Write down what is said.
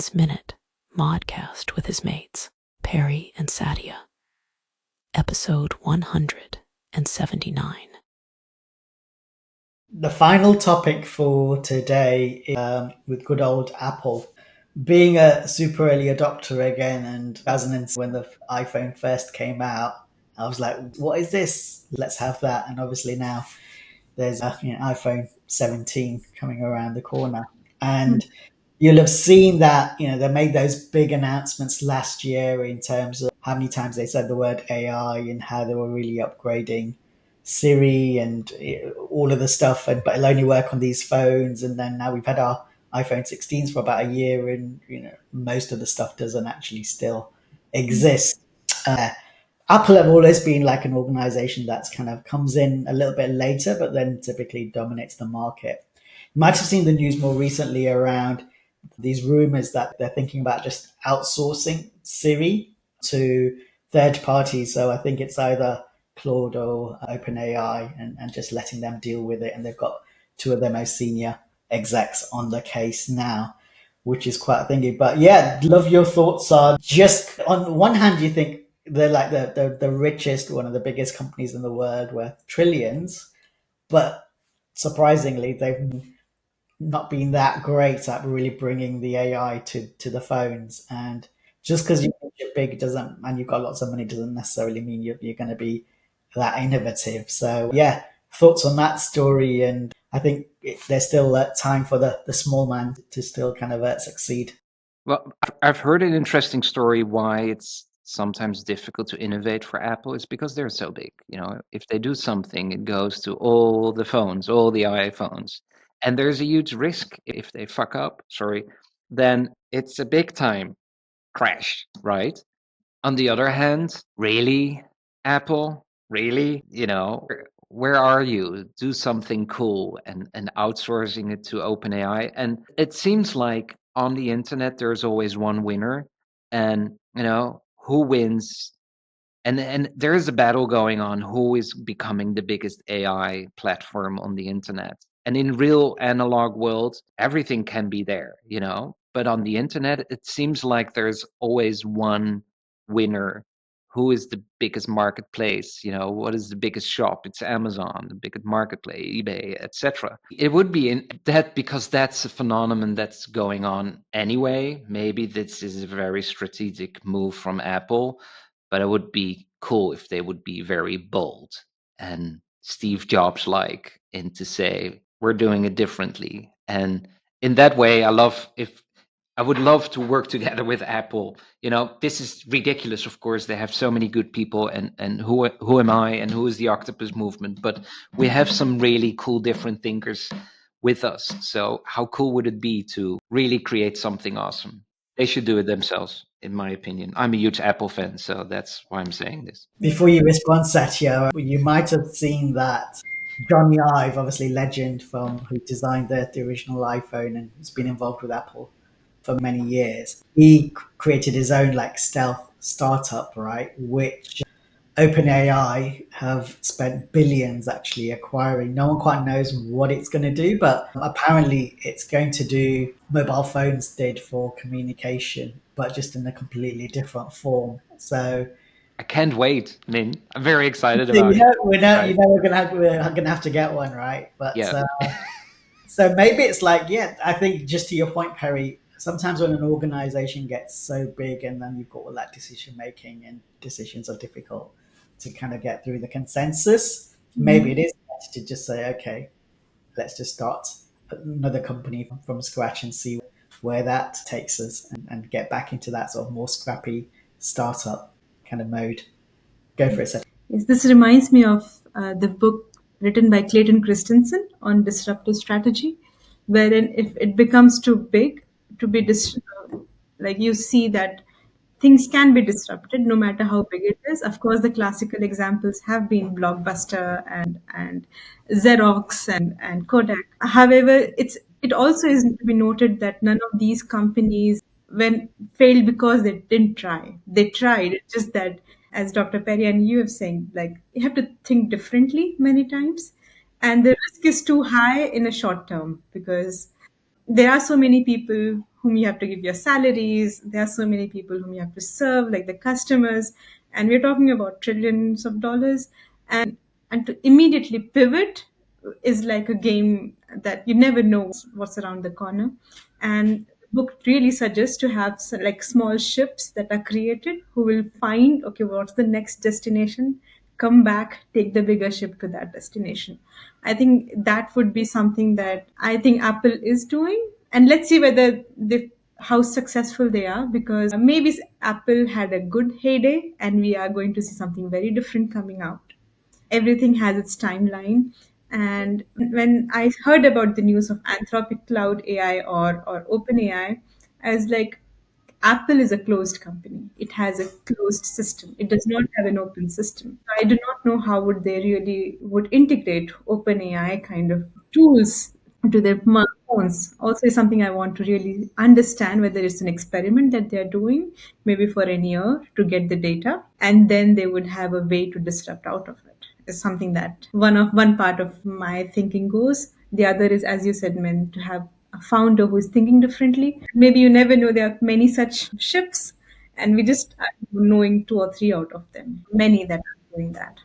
Science Minute Modcast with his mates, Perry and Sadia. Episode 179. The final topic for today is with good old Apple. Being a super early adopter again, and 2006 when the iPhone first came out, I was like, what is this? Let's have that. And obviously now there's a iPhone 17 coming around the corner. And you'll have seen that, they made those big announcements last year in terms of how many times they said the word AI and how they were really upgrading Siri and all of the stuff, but it'll only work on these phones. And then now we've had our iPhone 16s for about a year, and most of the stuff doesn't actually still exist. Apple have always been like an organization that's kind of comes in a little bit later, but then typically dominates the market. You might have seen the news more recently around these rumors that they're thinking about just outsourcing Siri to third parties. So I think it's either Claude or OpenAI, and just letting them deal with it. And they've got two of their most senior execs on the case now, which is quite a thingy. But yeah, love your thoughts on just on one hand, you think they're like the richest, one of the biggest companies in the world worth trillions, but surprisingly, they've not been that great at really bringing the AI to the phones. And just because you're big doesn't, and you've got lots of money, doesn't necessarily mean you're going to be that innovative. So yeah, thoughts on that story. And I think there's still time for the small man to still kind of succeed. Well, I've heard an interesting story why it's sometimes difficult to innovate for Apple. It's because they're so big. If they do something, it goes to all the phones, all the iPhones. And there's a huge risk if they fuck up, then it's a big time crash, right? On the other hand, really, Apple, really, where are you? Do something cool and outsourcing it to OpenAI. And it seems like on the internet, there's always one winner, and who wins. And there is a battle going on who is becoming the biggest AI platform on the internet. And in real analog world, everything can be there, but on the internet, it seems like there's always one winner. Who is the biggest marketplace? What is the biggest shop? It's Amazon, the biggest marketplace, eBay, etc. It would be in that, because that's a phenomenon that's going on anyway. Maybe this is a very strategic move from Apple, but it would be cool if they would be very bold and Steve Jobs like, and to say we're doing it differently. And in that way, I would love to work together with Apple. This is ridiculous, of course. They have so many good people, and who am I, and who is the Octopus Movement? But we have some really cool different thinkers with us. So how cool would it be to really create something awesome? They should do it themselves, in my opinion. I'm a huge Apple fan, so that's why I'm saying this. Before you respond, Satya, you might have seen that Jony Ive, obviously legend from who designed the original iPhone and has been involved with Apple for many years. He created his own like stealth startup, right? Which OpenAI have spent billions actually acquiring. No one quite knows what it's going to do, but apparently it's going to do mobile phones did for communication, but just in a completely different form. So I can't wait. I'm very excited about it. we're gonna have to get one, right? But Yeah. so maybe it's like, yeah, I think just to your point, Perry, sometimes when an organization gets so big and then you've got all that decision making and decisions are difficult to kind of get through the consensus, maybe it is better to just say, okay, let's just start another company from scratch and see where that takes us, and get back into that sort of more scrappy startup kind of mode. Go for it, Seth. Yes, this reminds me of the book written by Clayton Christensen on disruptive strategy, wherein if it becomes too big to be like you see that things can be disrupted no matter how big it is. Of course, the classical examples have been Blockbuster and Xerox and Kodak. However, it also is to be noted that none of these companies when failed because they didn't try. They tried. It's just that, as Dr. Perry and you have saying, like you have to think differently many times, and the risk is too high in a short term because there are so many people whom you have to give your salaries. There are so many people whom you have to serve, like the customers, and we're talking about trillions of dollars. And to immediately pivot is like a game that you never know what's around the corner. And the book really suggests to have like small ships that are created who will find, okay, what's the next destination, come back, take the bigger ship to that destination. I think that would be something that I think Apple is doing. And let's see whether they how successful they are, because maybe Apple had a good heyday and we are going to see something very different coming out. Everything has its timeline. And when I heard about the news of Anthropic Cloud AI or OpenAI, I was like, Apple is a closed company. It has a closed system. It does not have an open system. I do not know how would they really would integrate OpenAI kind of tools to their phones. Also, is something I want to really understand whether it's an experiment that they're doing, maybe for a year to get the data, and then they would have a way to disrupt out of it. Is something that one part of my thinking goes. The other is, as you said, meant to have a founder who is thinking differently. Maybe you never know. There are many such ships, and we just are knowing two or three out of them. Many that are doing that.